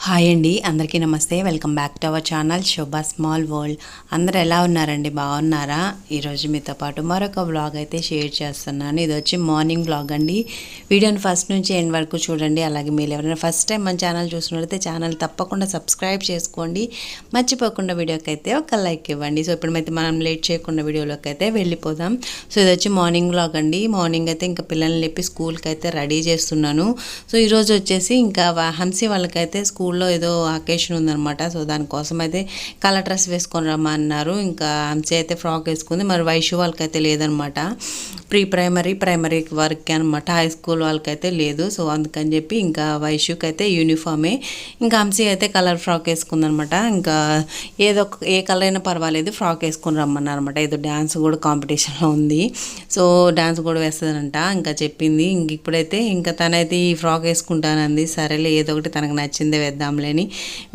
Hi అండి, అందరికీ నమస్తే. Welcome back to our channel Shobha small world. అందరూ ఎలా ఉన్నారండి? బాగున్నారా? ఈరోజు మీతో పాటు మరొక వ్లాగ్ అయితే షేర్ చేస్తున్నాను. ఇది వచ్చి మార్నింగ్ వ్లాగ్ అండి. వీడియోని ఫస్ట్ నుంచి ఎండ్ వరకు చూడండి. అలాగే మీరు ఎవరైనా ఫస్ట్ టైం మన ఛానల్ చూసినట్లయితే ఛానల్ తప్పకుండా సబ్స్క్రైబ్ చేసుకోండి. మర్చిపోకుండా వీడియోకి అయితే ఒక లైక్ ఇవ్వండి. సో ఇప్పుడైతే మనం లేట్ చేయకుండా వీడియోలోకి అయితే వెళ్ళిపోదాం. సో ఇది వచ్చి మార్నింగ్ వ్లాగ్ అండి. మార్నింగ్ అయితే ఇంకా పిల్లల్ని లేపి స్కూల్కి అయితే రెడీ చేస్తున్నాను. సో ఈరోజు వచ్చేసి ఇంకా హంసి వాళ్ళకైతే స్కూల్లో ఏదో అకేషన్ ఉందనమాట. సో దానికోసం అయితే కలర్ డ్రెస్ వేసుకొని రమ్మన్నారు. ఇంకా హంసి అయితే ఫ్రాక్ వేసుకుంది. మరి వైషు వాళ్ళకైతే లేదనమాట. ప్రైమరీ వరకు అనమాట. హై స్కూల్ వాళ్ళకైతే లేదు. సో అందుకని చెప్పి ఇంకా వైషుకి అయితే యూనిఫామే. ఇంకా హంసి అయితే కలర్ ఫ్రాక్ వేసుకుందనమాట. ఇంకా ఏదో ఏ కలర్ అయినా పర్వాలేదు, ఫ్రాక్ వేసుకొని రమ్మన్నారు అనమాట. ఏదో డ్యాన్స్ కూడా కాంపిటీషన్లో ఉంది. సో డ్యాన్స్ కూడా వేస్తుందంట. ఇంకా చెప్పింది. ఇంక ఇప్పుడైతే ఇంకా తనైతే ఈ ఫ్రాక్ వేసుకుంటానంది. సరేలే ఏదో ఒకటి తనకు నచ్చిందే వేద్దాంలేని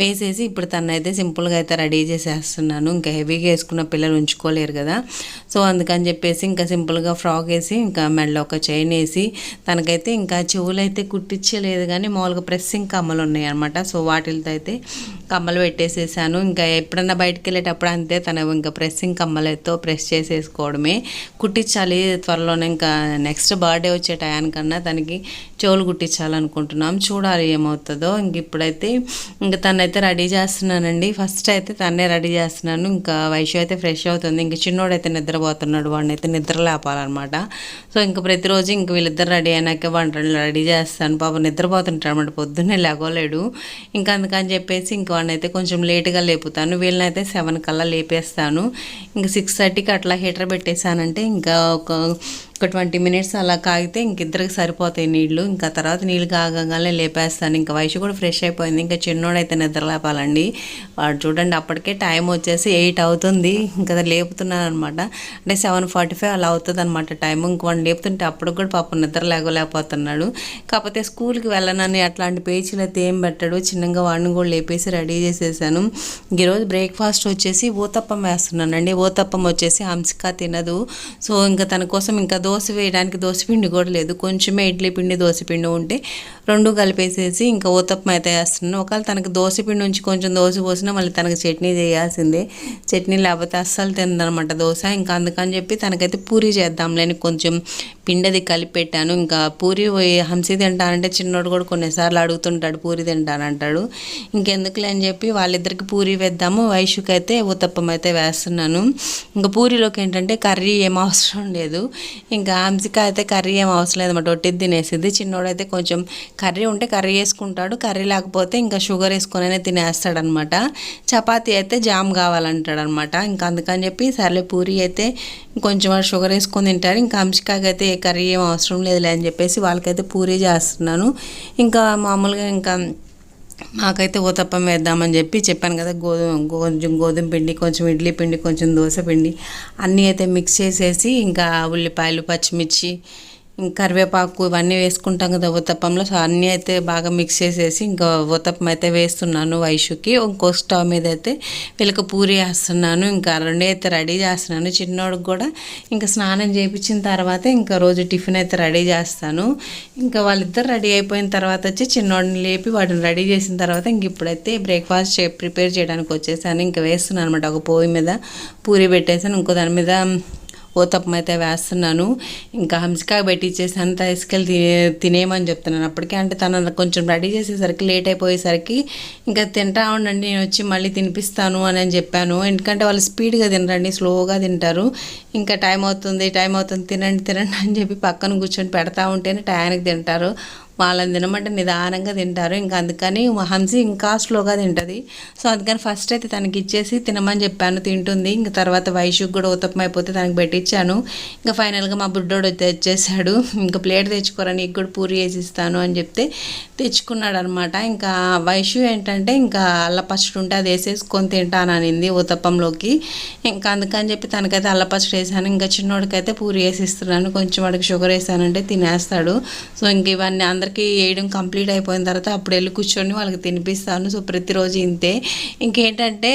వేసేసి ఇప్పుడు తనైతే సింపుల్గా అయితే రెడీ చేసేస్తున్నాను. ఇంకా హెవీగా వేసుకున్న పిల్లలు ఉంచుకోలేరు కదా. సో అందుకని చెప్పేసి ఇంకా సింపుల్గా ఫ్రాక్ వేసి ఇంకా మెడలో ఒక చైన్ వేసి తనకైతే ఇంకా చెవులు అయితే కుట్టించలేదు కానీ మామూలుగా ప్రెస్సింగ్ కమ్మలు ఉన్నాయి అనమాట. సో వాటితో అయితే కమ్మలు పెట్టేసేసాను. ఇంకా ఎప్పుడన్నా బయటకు వెళ్ళేటప్పుడు అంతే తన ఇంకా ప్రెస్సింగ్ కమ్మలతో ప్రెస్ చేసేసుకోవడమే. కుట్టించాలి త్వరలోనే. ఇంకా నెక్స్ట్ బర్త్డే వచ్చే టయానికన్నా తనకి చెవులు కుట్టించాలనుకుంటున్నాం. చూడాలి ఏమవుతుందో. ఇంక ఇప్పుడైతే ఇంకా తనైతే రెడీ చేస్తున్నానండి. ఫస్ట్ అయితే తన్నే రెడీ చేస్తున్నాను. ఇంకా వైషు అయితే ఫ్రెష్ అవుతుంది. ఇంక చిన్నోడైతే నిద్రపోతున్నాడు. వాడిని అయితే నిద్ర లేపాలన్నమాట. సో ఇంకా ప్రతిరోజు ఇంక వీళ్ళిద్దరు రెడీ అయినాక వాడిని రెడీ చేస్తాను. పాప నిద్రపోతుంటాడు అనమాట. పొద్దున్నే లేగోలేడు. ఇంకా అందుకని చెప్పేసి ఇంక వాడిని అయితే కొంచెం లేట్గా లేపుతాను. వీళ్ళనైతే 7 కల్లా లేపేస్తాను. ఇంక 6:30కి అట్లా హీటర్ పెట్టేశానంటే ఇంకా ఒక 20 మినిట్స్ అలా కాగితే ఇంకిద్దరికి సరిపోతాయి నీళ్ళు. ఇంకా తర్వాత నీళ్ళు కాగగానే లేపేస్తాను. ఇంకా వయసు కూడా ఫ్రెష్ అయిపోయింది. ఇంకా చిన్నోడైతే నిద్ర లేపాలండి. వాడు చూడండి అప్పటికే టైం వచ్చేసి 8 అవుతుంది. ఇంకా లేపుతున్నాను అనమాట. అంటే 7:45 అలా అవుతుంది అనమాట టైం. ఇంక వాడిని లేపుతుంటే అప్పుడు కూడా పాపం నిద్ర లేకపోతున్నాడు. కాకపోతే స్కూల్కి వెళ్ళనని అట్లాంటి పేచీలు అయితే ఏం పెట్టాడు. చిన్నగా వాడిని కూడా లేపేసి రెడీ చేసేసాను. ఈరోజు బ్రేక్ఫాస్ట్ వచ్చేసి ఊతప్పం వేస్తున్నానండి. ఊతప్పం వచ్చేసి హంసిక తినదు. సో ఇంకా తన కోసం ఇంకా దోశ వేయడానికి దోశపిండి కూడా లేదు. కొంచెమే ఇడ్లీ పిండి దోశపిండి ఉంటే రెండు కలిపేసేసి ఇంకా ఊతప్పం అయితే వేస్తున్నాను. ఒకవేళ తనకి దోశపిండి నుంచి కొంచెం దోశ పోసినా మళ్ళీ తనకి చట్నీ చేయాల్సిందే. చట్నీ లేకపోతే అస్సలు తిందనమాట దోశ. ఇంకా అందుకని చెప్పి తనకైతే పూరి చేద్దాంలేని కొంచెం పిండి అది కలిపి పెట్టాను. ఇంకా పూరి హంసి తింటానంటే చిన్నోడు కూడా కొన్నిసార్లు అడుగుతుంటాడు పూరి తింటానంటాడు. ఇంకెందుకులే అని చెప్పి వాళ్ళిద్దరికి పూరి వేద్దాము. వైషుకి అయితే ఊతప్పం అయితే వేస్తున్నాను. ఇంకా పూరిలోకి ఏంటంటే కర్రీ ఏం అవసరం లేదు. ఇంకా హంసిక అయితే కర్రీ ఏం అవసరం లేదన్నమాట. ఒట్టిది తినేసింది. చిన్నోడైతే కొంచెం కర్రీ ఉంటే కర్రీ వేసుకుంటాడు. కర్రీ లేకపోతే ఇంకా షుగర్ వేసుకొనే తినేస్తాడనమాట. చపాతీ అయితే జామ్ కావాలంటాడు అనమాట. ఇంకా అందుకని చెప్పి సర్లే పూరి అయితే కొంచెం షుగర్ వేసుకొని తింటారు. ఇంకా హంసికకి అయితే ఏ కర్రీ ఏం అవసరం లేదులే అని చెప్పేసి వాళ్ళకైతే పూరి చేస్తున్నాను. ఇంకా మామూలుగా ఇంకా మాకైతే ఊతప్పం వేద్దామని చెప్పి చెప్పాను కదా. కొంచెం గోధుమ పిండి, కొంచెం ఇడ్లీ పిండి, కొంచెం దోశ పిండి అన్నీ అయితే మిక్స్ చేసేసి ఇంకా ఉల్లిపాయలు, పచ్చిమిర్చి, కరివేపాకు ఇవన్నీ వేసుకుంటాం కదా ఊతప్పంలో. సో అన్నీ అయితే బాగా మిక్స్ చేసేసి ఇంకా ఊతప్పం అయితే వేస్తున్నాను వైషుకి. ఇంకో స్టవ్ మీద అయితే వీళ్ళకి పూరి వేస్తున్నాను. ఇంకా రెండే అయితే రెడీ చేస్తున్నాను. చిన్నోడికి కూడా ఇంకా స్నానం చేయించిన తర్వాత ఇంకా రోజు టిఫిన్ అయితే రెడీ చేస్తాను. ఇంకా వాళ్ళిద్దరు రెడీ అయిపోయిన తర్వాత వచ్చి చిన్నోడిని లేపి వాటిని రెడీ చేసిన తర్వాత ఇంక ఇప్పుడైతే బ్రేక్ఫాస్ట్ ప్రిపేర్ చేయడానికి వచ్చేసాను. ఇంకా వేస్తున్నాను అనమాట. ఒక పొయ్యి మీద పూరి పెట్టేసాను. ఇంకో దాని మీద ఊతప్పం అయితే వేస్తున్నాను. ఇంకా హంసిక పెట్టించేసాను. తీసుకెళ్ళి తినేయమని చెప్తున్నాను అప్పటికే. అంటే తను కొంచెం రెడీ చేసేసరికి లేట్ అయిపోయేసరికి ఇంకా తింటా ఉండండి, నేను వచ్చి మళ్ళీ తినిపిస్తాను అని చెప్పాను. ఎందుకంటే వాళ్ళు స్పీడ్గా తినరండి, స్లోగా తింటారు. ఇంకా టైం అవుతుంది తినండి అని చెప్పి పక్కన కూర్చొని పెడతా ఉంటేనే టయానికి తింటారు. వాళ్ళని తినమంటే నిదానంగా తింటారు. ఇంకా అందుకని హంసి ఇంకా స్లోగా తింటుంది. సో అందుకని ఫస్ట్ అయితే తనకి ఇచ్చేసి తినమని చెప్పాను. తింటుంది. ఇంకా తర్వాత వైషుకి కూడా ఊతప్పం అయిపోతే తనకి పెట్టించాను. ఇంకా ఫైనల్గా మా బుడ్డోడు తెచ్చేసాడు. ఇంకా ప్లేట్ తెచ్చుకోరా నీకు కూడా పూరి వేసి ఇస్తాను అని చెప్తే తెచ్చుకున్నాడు అనమాట. ఇంకా వైషు ఏంటంటే ఇంకా అల్లపచ్చడి ఉంటే అది వేసేసుకొని తింటాననింది ఊతప్పంలోకి. ఇంకా అందుకని చెప్పి తనకైతే అల్లపచ్చడి వేసాను. ఇంకా చిన్నోడికైతే పూరి వేసి ఇస్తున్నాను. కొంచెం వాడికి షుగర్ వేసానంటే తినేస్తాడు. సో ఇంక ఇవన్నీ అందరికీ వేయడం కంప్లీట్ అయిపోయిన తర్వాత అప్పుడు వెళ్ళి కూర్చొని వాళ్ళకి తినిపిస్తాను. సో ప్రతిరోజు ఇంతే. ఇంకేంటంటే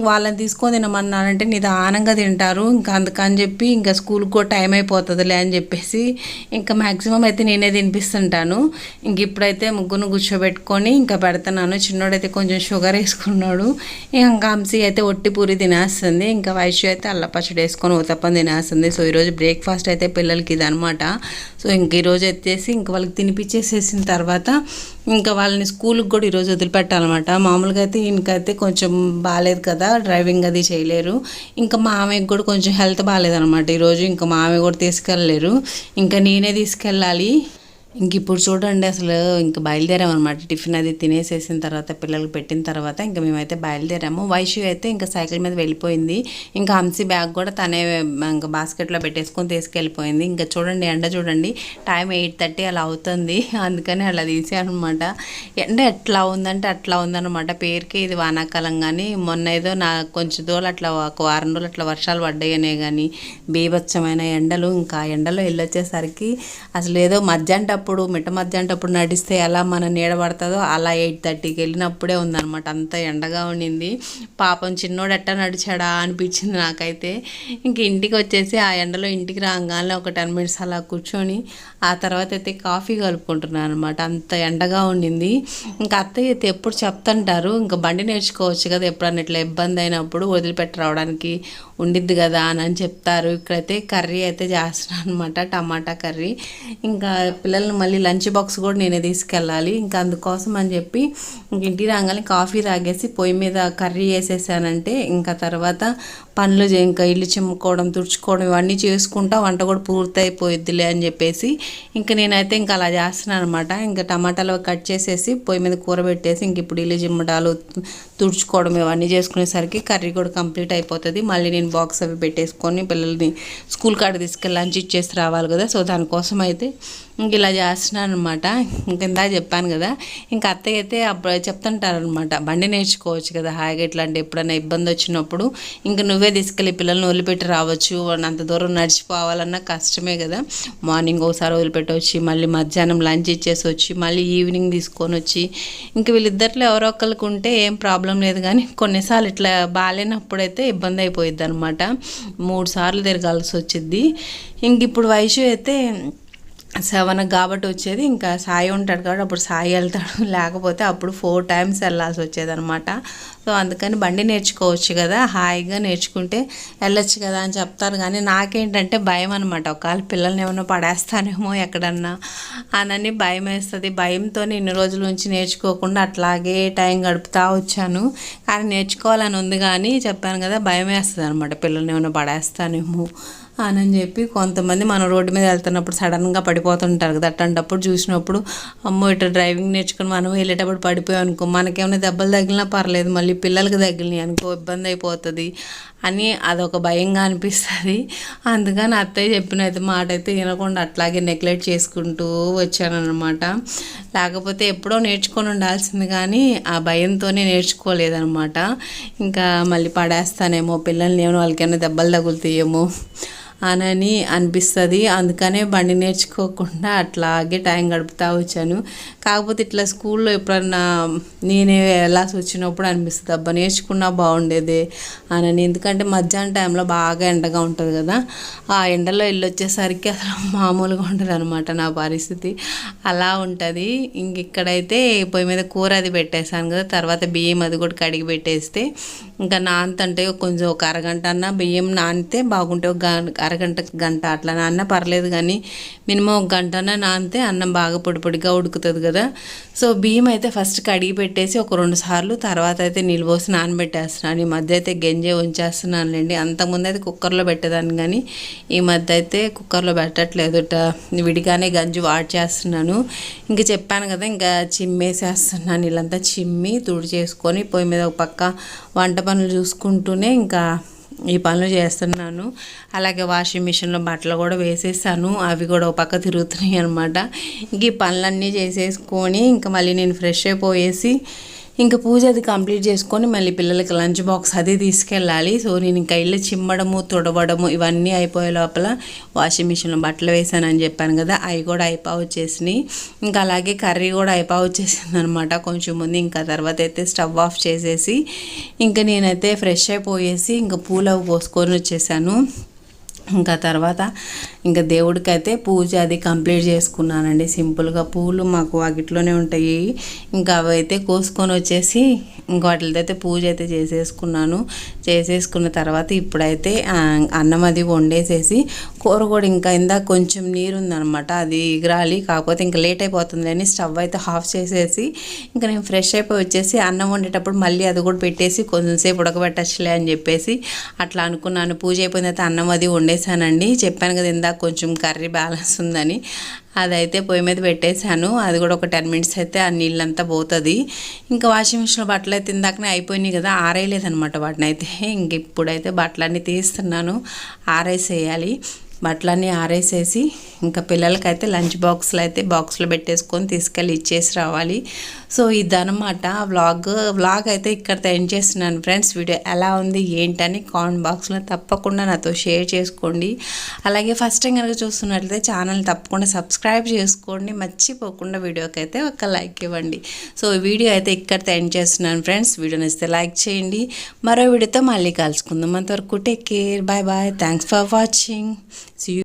వాళ్ళని తీసుకొని తినమన్నానంటే నిదానంగా తింటారు. ఇంకా అందుకని చెప్పి ఇంకా స్కూల్కి కూడా టైం అయిపోతుందిలే అని చెప్పేసి ఇంకా మ్యాక్సిమం అయితే నేనే తినిపిస్తుంటాను. ఇంక ఇప్పుడైతే ముగ్గురు కూర్చోబెట్టుకొని ఇంకా పెడుతున్నాను. చిన్నోడైతే కొంచెం షుగర్ వేసుకున్నాడు. ఇంకా హంసి అయితే ఒట్టి పూరి తినేస్తుంది. ఇంకా వైశ్య అయితే అల్ల పచ్చడి వేసుకొని ఊతప్పని తినేస్తుంది. సో ఈరోజు బ్రేక్ఫాస్ట్ అయితే పిల్లలకి ఇది అనమాట. సో ఇంక ఈరోజు వచ్చేసి ఇంక వాళ్ళకి తినిపించేసేసిన తర్వాత ఇంకా వాళ్ళని స్కూల్కి కూడా ఈరోజు వదిలిపెట్టాలన్నమాట. మామూలుగా అయితే ఈయనకైతే కొంచెం బాగాలేదు కదా, డ్రైవింగ్ అది చేయలేరు. ఇంకా మామయ్యకి కూడా కొంచెం హెల్త్ బాగాలేదనమాట ఈరోజు. ఇంకా మామయ్య కూడా తీసుకెళ్ళలేరు, ఇంకా నేనే తీసుకెళ్ళాలి. ఇంక ఇప్పుడు చూడండి అసలు ఇంక బయలుదేరామన్నమాట. టిఫిన్ అది తినేసేసిన తర్వాత పిల్లలకి పెట్టిన తర్వాత ఇంకా మేమైతే బయలుదేరాము. వైషు అయితే ఇంకా సైకిల్ మీద వెళ్ళిపోయింది. ఇంకా హంసి బ్యాగ్ కూడా తనే ఇంకా బాస్కెట్లో పెట్టేసుకొని తీసుకెళ్ళిపోయింది. ఇంకా చూడండి ఎండ చూడండి, టైం 8:30 అలా అవుతుంది. అందుకని అలా తీసానమాట. ఎండ ఎట్లా ఉందంటే అట్లా ఉందన్నమాట. పేరుకి ఇది వానాకాలం, కానీ మొన్న ఏదో కొంచెం దూరం అట్లా ఒక వారం రోజులు అట్లా వర్షాలు పడ్డాయనే కానీ బీభత్సమైన ఎండలు. ఇంకా ఎండలో వెళ్ళొచ్చేసరికి అసలు ఏదో మధ్యాహ్నం మిట్ట మధ్యాహ్నం నడిస్తే ఎలా మన నీడ పడుతుందో అలా 8:30కి వెళ్ళినప్పుడే ఉందన్నమాట. అంత ఎండగా ఉండింది. పాపం చిన్నోడు ఎట్టా నడిచాడా అనిపించింది నాకైతే. ఇంక ఇంటికి వచ్చేసి ఆ ఎండలో ఇంటికి రాగానే ఒక 10 మినిట్స్ అలా కూర్చొని ఆ తర్వాత అయితే కాఫీ కలుపుకుంటున్నాను అనమాట. అంత ఎండగా ఉండింది. ఇంకా అత్తయ్య అయితే ఎప్పుడు చెప్తుంటారు, ఇంకా బండి నేర్చుకోవచ్చు కదా, ఎప్పుడన్నా ఇట్లా ఇబ్బంది అయినప్పుడు వదిలిపెట్టి రావడానికి ఉండిద్ది కదా అని చెప్తారు. ఇక్కడైతే కర్రీ అయితే చేస్తున్నాను అనమాట, టమాటా కర్రీ. ఇంకా పిల్లల్ని మళ్ళీ లంచ్ బాక్స్ కూడా నేనే తీసుకెళ్ళాలి. ఇంకా అందుకోసం అని చెప్పి ఇంక ఇంటికి రాగానే కాఫీ తాగేసి పొయ్యి మీద కర్రీ వేసేసానంటే ఇంకా తర్వాత పనులు ఇంకా ఇల్లు చిమ్ముకోవడం తుడుచుకోవడం ఇవన్నీ చేసుకుంటా వంట కూడా పూర్తయిపోయిద్దిలే అని చెప్పేసి ఇంకా నేనైతే ఇంకా అలా చేస్తున్నాను అనమాట. ఇంకా టమాటాలు కట్ చేసేసి పొయ్యి మీద కూర పెట్టేసి ఇంక ఇప్పుడు ఇల్లు చిమ్మటాలు తుడుచుకోవడం ఇవన్నీ చేసుకునేసరికి కర్రీ కూడా కంప్లీట్ అయిపోతుంది. మళ్ళీ నేను బాక్స్ అవి పెట్టేసుకొని పిల్లల్ని స్కూల్ కాడ తీసుకెళ్ళి లంచ్ ఇచ్చేసి రావాలి కదా. సో దానికోసం అయితే ఇంక ఇలా చేస్తున్నాను అనమాట. ఇంకెందా చెప్పాను కదా, ఇంకా అత్తయ్య అయితే అప్పుడు చెప్తుంటారనమాట, బండి నేర్చుకోవచ్చు కదా హాయిగా, ఇట్లాంటి ఎప్పుడైనా ఇబ్బంది వచ్చినప్పుడు ఇంకా నువ్వే తీసుకెళ్ళి పిల్లల్ని వదిలిపెట్టి రావచ్చు. అంత దూరం నడిచిపోవాలన్నా కష్టమే కదా. మార్నింగ్ ఒకసారి వదిలిపెట్టి వచ్చి మళ్ళీ మధ్యాహ్నం లంచ్ ఇచ్చేసి వచ్చి మళ్ళీ ఈవినింగ్ తీసుకొని వచ్చి ఇంక వీళ్ళిద్దరిలో ఎవరో ఒకరికి ఉంటే ఏం ప్రాబ్లం లేదు. కానీ కొన్నిసార్లు ఇట్లా బాగాలేనప్పుడైతే ఇబ్బంది అయిపోయిద్ది అనమాట. 3 సార్లు తిరగాల్సి వచ్చింది. ఇంక ఇప్పుడు వయసు అయితే 7 కాబట్టి వచ్చేది. ఇంకా సాయి ఉంటాడు కాబట్టి అప్పుడు సాయి వెళ్తాడు, లేకపోతే అప్పుడు 4 times వెళ్ళాల్సి వచ్చేది అనమాట. సో అందుకని బండి నేర్చుకోవచ్చు కదా, హాయిగా నేర్చుకుంటే వెళ్ళొచ్చు కదా అని చెప్తారు. కానీ నాకేంటంటే భయం అనమాట, ఒకవేళ పిల్లల్ని ఏమైనా పడేస్తానేమో ఎక్కడన్నా అని భయం వేస్తుంది. భయంతో ఇన్ని రోజుల నుంచి నేర్చుకోకుండా అట్లాగే టైం గడుపుతూ వచ్చాను. కానీ నేర్చుకోవాలని ఉంది, కానీ చెప్పాను కదా భయం వేస్తుంది అనమాట, పిల్లల్ని ఏమైనా పడేస్తానేమో అని చెప్పి. కొంతమంది మనం రోడ్డు మీద వెళ్తున్నప్పుడు సడన్గా పడిపోతుంటారు కదా, అట్లాంటప్పుడు చూసినప్పుడు అమ్మో ఇట్లా డ్రైవింగ్ నేర్చుకుని మనం వెళ్ళేటప్పుడు పడిపోయాం అనుకో, మనకేమైనా దెబ్బలు తగిలినా పర్లేదు, మళ్ళీ పిల్లలకి తగిలినాయి అనుకో ఇబ్బంది అయిపోతుంది అని అదొక భయంగా అనిపిస్తుంది. అందుకని అత్తయ్య చెప్పిన మాట అయితే వినకుండా అట్లాగే నెగ్లెక్ట్ చేసుకుంటూ వచ్చానమాట. లేకపోతే ఎప్పుడో నేర్చుకొని ఉండాల్సింది, కానీ ఆ భయంతోనే నేర్చుకోలేదనమాట. ఇంకా మళ్ళీ పడేస్తానేమో, పిల్లల్ని ఏమో వాళ్ళకైనా దెబ్బలు తగులుతాయేమో అని అనిపిస్తుంది. అందుకనే బండి నేర్చుకోకుండా అట్లాగే టైం గడుపుతూ వచ్చాను. కాకపోతే ఇట్లా స్కూల్లో ఎప్పుడన్నా నేనే వెళ్ళాల్సి వచ్చినప్పుడు అనిపిస్తుంది, అబ్బా నేర్చుకున్నా బాగుండేది అని. ఎందుకంటే మధ్యాహ్నం టైంలో బాగా ఎండగా ఉంటుంది కదా, ఆ ఎండలో వెళ్ళొచ్చేసరికి అసలు మామూలుగా ఉంటుంది అనమాట నా పరిస్థితి. అలా ఉంటుంది. ఇంక ఇక్కడైతే పొయ్యి మీద కూర అది పెట్టేశాను కదా, తర్వాత బియ్యం అది కూడా కడిగి పెట్టేస్తే ఇంకా నానతంటే కొంచెం ఒక అరగంట అన్న బియ్యం నానితే బాగుంటే ఒక గంట అట్లా నాన్న పర్లేదు, కానీ మినిమం 1 గంట అన్న నానితే అన్నం బాగా పొడి పొడిగా ఉడుకుతుంది కదా. సో బియ్యం అయితే ఫస్ట్ కడిగి పెట్టేసి ఒక 2 సార్లు తర్వాత అయితే నీళ్ళు పోసి నానబెట్టేస్తున్నాను. ఈ మధ్య అయితే గంజే ఉంచేస్తున్నానులేండి. అంతకుముందు అయితే కుక్కర్లో పెట్టేదాన్ని, కానీ ఈ మధ్య అయితే కుక్కర్లో పెట్టట్లేదు, విడిగానే గంజి చేస్తున్నాను. ఇంకా చెప్పాను కదా, ఇంకా చిమ్మేసేస్తున్నాను. ఇల్లంతా చిమ్మి తుడి చేసుకొని పొయ్యి మీద ఒక పక్క వంట పనులు చూసుకుంటూనే ఇంకా ఈ పనులు చేస్తున్నాను. అలాగే వాషింగ్ మిషన్లో బట్టలు కూడా వేసేసాను, అవి కూడా ఒక పక్క తిరుగుతున్నాయి అనమాట. ఇంక ఈ పనులన్నీ చేసేసుకొని ఇంకా మళ్ళీ నేను ఫ్రెష్ అయిపోయేసి ఇంకా పూజ అది కంప్లీట్ చేసుకొని మళ్ళీ పిల్లలకి లంచ్ బాక్స్ అది తీసుకెళ్ళాలి. సో నేను ఇంకా ఇల్లు చిమ్మడము తుడవడము ఇవన్నీ అయిపోయే లోపల వాషింగ్ మిషన్లో బట్టలు వేసానని చెప్పాను కదా, అవి కూడా వచ్చేసినాయి. ఇంకా అలాగే కర్రీ కూడా వచ్చేసింది అనమాట కొంచెం ముందు. ఇంకా తర్వాత అయితే స్టవ్ ఆఫ్ చేసేసి ఇంకా నేనైతే ఫ్రెష్ అయిపోయేసి ఇంకా పూలు పోసుకొని వచ్చేసాను. ఇంకా తర్వాత ఇంకా దేవుడికి అయితే పూజ అది కంప్లీట్ చేసుకున్నానండి. సింపుల్గా పూలు మాకు వాకిట్లోనే ఉంటాయి, ఇంకా అవి అయితే కోసుకొని వచ్చేసి ఇంకా వాటితో అయితే పూజ అయితే చేసేసుకున్న తర్వాత ఇప్పుడైతే అన్నం అది వండేసేసి కూర కూడా ఇంకా ఇందాక కొంచెం నీరు ఉందనమాట, అది ఎగరాలి, కాకపోతే ఇంకా లేట్ అయిపోతుంది అని స్టవ్ అయితే ఆఫ్ చేసేసి ఇంకా నేను ఫ్రెష్ అయిపోయి వచ్చేసి అన్నం వండేటప్పుడు మళ్ళీ అది కూడా పెట్టేసి కొంచెంసేపు ఉడకబెట్టచ్చులే అని చెప్పేసి అట్లా అనుకున్నాను. పూజ అయిపోయిన తర్వాత అన్నం అది వండేసానండి. చెప్పాను కదా ఇందాక కొంచెం కర్రీ బ్యాలెన్స్ ఉందని, అదైతే పొయ్యి మీద పెట్టేశాను. అది కూడా ఒక 10 minutes అయితే ఆ నీళ్ళంతా పోతుంది. ఇంకా వాషింగ్ మిషన్లో బట్టలు అయితే ఇందాకనే అయిపోయినాయి కదా, ఆరేయలేదనమాట వాటిని అయితే. ఇంక ఇప్పుడైతే బట్టలన్నీ తీస్తున్నాను, ఆరేసేయాలి. బట్టలన్నీ ఆరేసేసి ఇంకా పిల్లలకైతే లంచ్ బాక్స్లో అయితే బాక్స్లో పెట్టేసుకొని తీసుకెళ్ళి ఇచ్చేసి రావాలి. సో ఇదనమాట వ్లాగ్ అయితే ఇక్కడితో ఎండ్ చేస్తున్నాను ఫ్రెండ్స్. వీడియో ఎలా ఉంది ఏంటని కామెంట్ బాక్స్లో తప్పకుండా నాతో షేర్ చేసుకోండి. అలాగే ఫస్ట్ టైం కనుక చూస్తున్నట్లయితే ఛానల్ తప్పకుండా సబ్స్క్రైబ్ చేసుకోండి, మర్చిపోకుండా వీడియోకి అయితే ఒక లైక్ ఇవ్వండి. సో ఈ వీడియో అయితే ఇక్కడితో ఎండ్ చేస్తున్నాను ఫ్రెండ్స్. వీడియో నచ్చితే లైక్ చేయండి. మరో వీడియోతో మళ్ళీ కలుసుకుందాం. అంతవరకు take care, bye bye, thanks for watching. See you.